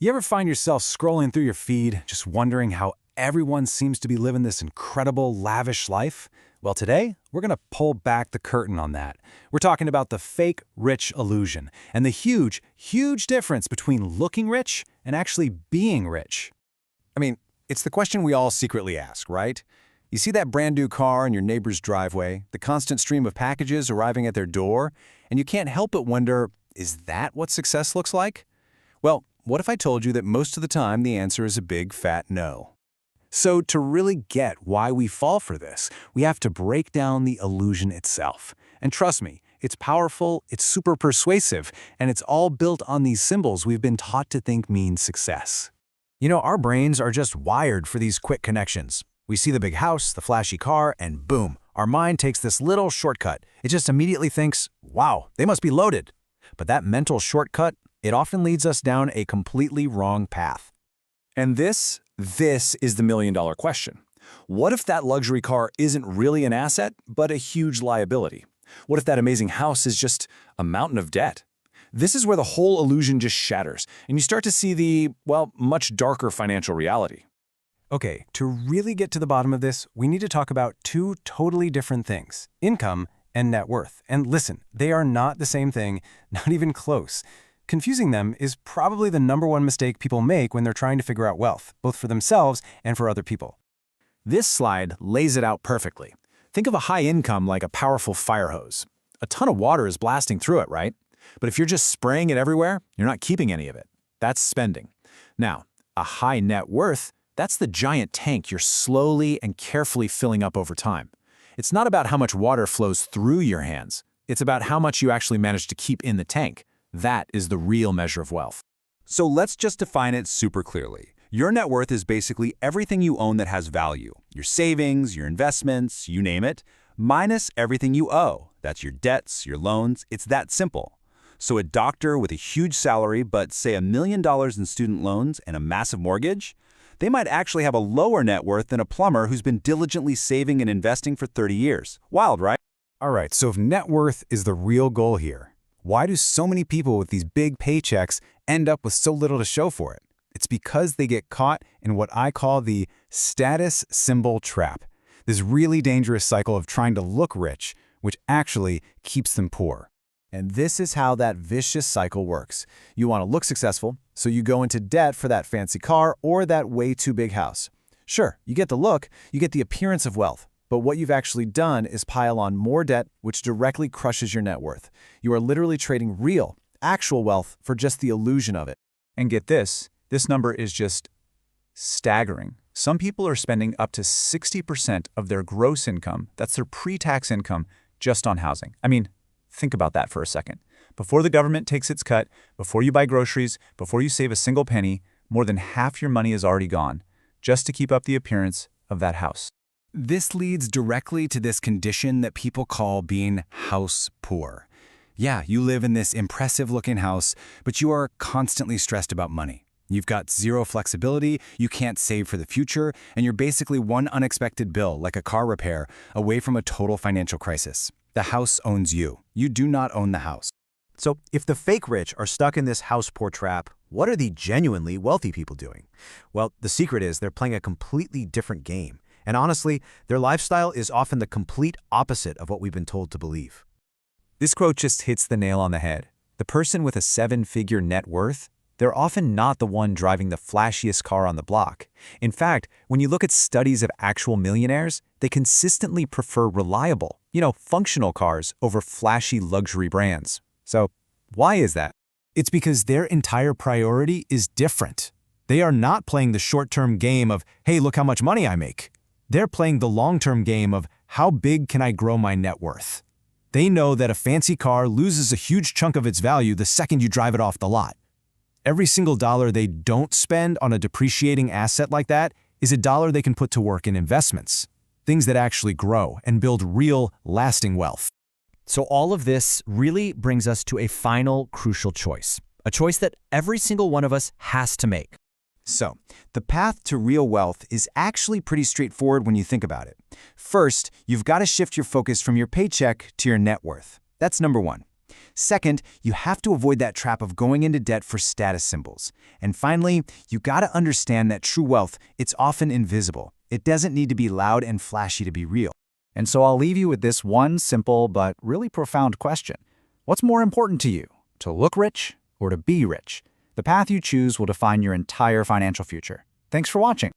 You ever find yourself scrolling through your feed, just wondering how everyone seems to be living this incredible, lavish life? Well, today, we're going to pull back the curtain on that. We're talking about the fake rich illusion and the huge, huge difference between looking rich and actually being rich. I mean, it's the question we all secretly ask, right? You see that brand new car in your neighbor's driveway, the constant stream of packages arriving at their door, and you can't help but wonder, is that what success looks like? Well, what if I told you that most of the time the answer is a big fat no? So to really get why we fall for this, we have to break down the illusion itself. And trust me, it's powerful, it's super persuasive, and it's all built on these symbols we've been taught to think mean success. You know, our brains are just wired for these quick connections. We see the big house, the flashy car, and boom, our mind takes this little shortcut. It just immediately thinks, wow, they must be loaded. But that mental shortcut, it often leads us down a completely wrong path. And this is the million-dollar question. What if that luxury car isn't really an asset, but a huge liability? What if that amazing house is just a mountain of debt? This is where the whole illusion just shatters, and you start to see the, well, much darker financial reality. Okay, to really get to the bottom of this, we need to talk about two totally different things: income and net worth. And listen, they are not the same thing, not even close. Confusing them is probably the #1 mistake people make when they're trying to figure out wealth, both for themselves and for other people. This slide lays it out perfectly. Think of a high income like a powerful fire hose. A ton of water is blasting through it, right? But if you're just spraying it everywhere, you're not keeping any of it. That's spending. Now, a high net worth, that's the giant tank you're slowly and carefully filling up over time. It's not about how much water flows through your hands. It's about how much you actually manage to keep in the tank. That is the real measure of wealth. So let's just define it super clearly. Your net worth is basically everything you own that has value. Your savings, your investments, you name it, minus everything you owe. That's your debts, your loans. It's that simple. So a doctor with a huge salary but say $1 million in student loans and a massive mortgage, they might actually have a lower net worth than a plumber who's been diligently saving and investing for 30 years. Wild, right? All right, so if net worth is the real goal here, why do so many people with these big paychecks end up with so little to show for it? It's because they get caught in what I call the status symbol trap, this really dangerous cycle of trying to look rich, which actually keeps them poor. And this is how that vicious cycle works. You want to look successful, so you go into debt for that fancy car or that way too big house. Sure, you get the look, you get the appearance of wealth, but what you've actually done is pile on more debt, which directly crushes your net worth. You are literally trading real, actual wealth for just the illusion of it. And get this number is just staggering. Some people are spending up to 60% of their gross income, that's their pre-tax income, just on housing. I mean, think about that for a second. Before the government takes its cut, before you buy groceries, before you save a single penny, more than half your money is already gone, just to keep up the appearance of that house. This leads directly to this condition that people call being house poor. Yeah, you live in this impressive-looking house, but you are constantly stressed about money. You've got zero flexibility, you can't save for the future, and you're basically one unexpected bill, like a car repair, away from a total financial crisis. The house owns you. You do not own the house. So if the fake rich are stuck in this house poor trap, what are the genuinely wealthy people doing? Well, the secret is they're playing a completely different game. And honestly, their lifestyle is often the complete opposite of what we've been told to believe. This quote just hits the nail on the head. The person with a 7-figure net worth, they're often not the one driving the flashiest car on the block. In fact, when you look at studies of actual millionaires, they consistently prefer reliable, functional cars over flashy luxury brands. So, why is that? It's because their entire priority is different. They are not playing the short-term game of, hey, look how much money I make. They're playing the long-term game of, how big can I grow my net worth? They know that a fancy car loses a huge chunk of its value the second you drive it off the lot. Every single dollar they don't spend on a depreciating asset like that is a dollar they can put to work in investments, things that actually grow and build real, lasting wealth. So all of this really brings us to a final crucial choice, a choice that every single one of us has to make. So, the path to real wealth is actually pretty straightforward when you think about it. First, you've got to shift your focus from your paycheck to your net worth. That's #1. Second, you have to avoid that trap of going into debt for status symbols. And finally, you gotta understand that true wealth, it's often invisible. It doesn't need to be loud and flashy to be real. And so I'll leave you with this one simple but really profound question. What's more important to you, to look rich or to be rich? The path you choose will define your entire financial future. Thanks for watching.